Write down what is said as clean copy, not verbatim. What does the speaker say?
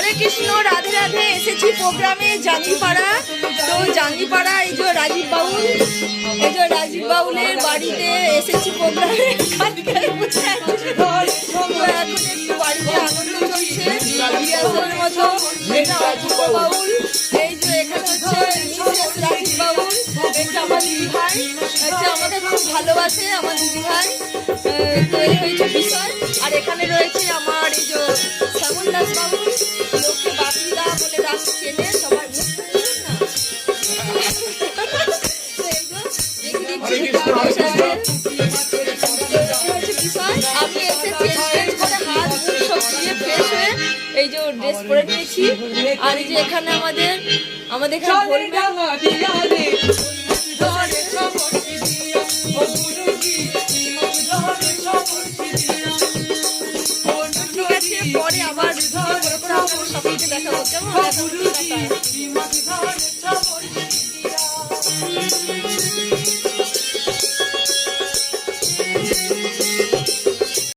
হরে কৃষ্ণ, রাধে রাধে। এসেছি প্রোগ্রামে জাঙ্গিপাড়া। তো জাঙ্গিপাড়া এই যে রাজীব বাউল, এই যে রাজীব বাউলের বাড়িতে এসেছি প্রোগ্রামে। এখন একটু বাড়িতে আনন্দ চলছে রিহার্সালের মতো। এটা অপূর্ব বাউল, এই যে এখানে হচ্ছে মিসেস রাজীব বাউল, এটা আমার দিদি ভাই, এটা আমাকে খুব ভালোবাসে আমার দিদি ভাই। তো এই হয়েছে বিষয়। আর এখানে রয়েছে আমার এই যে শ্যামল দাস বাবু, লোককে বাপিদা বলে ডাক চেনে সবাই। আমি এসে চেঞ্জ করে হাত মুখ সব দিয়ে ফ্রেশ হয়ে এই যে ড্রেস পরে নিয়েছি। আর এই যে এখানে আমাদের ঠিক আছে, পরে আবার সবাইকে দেখাবো কেমন।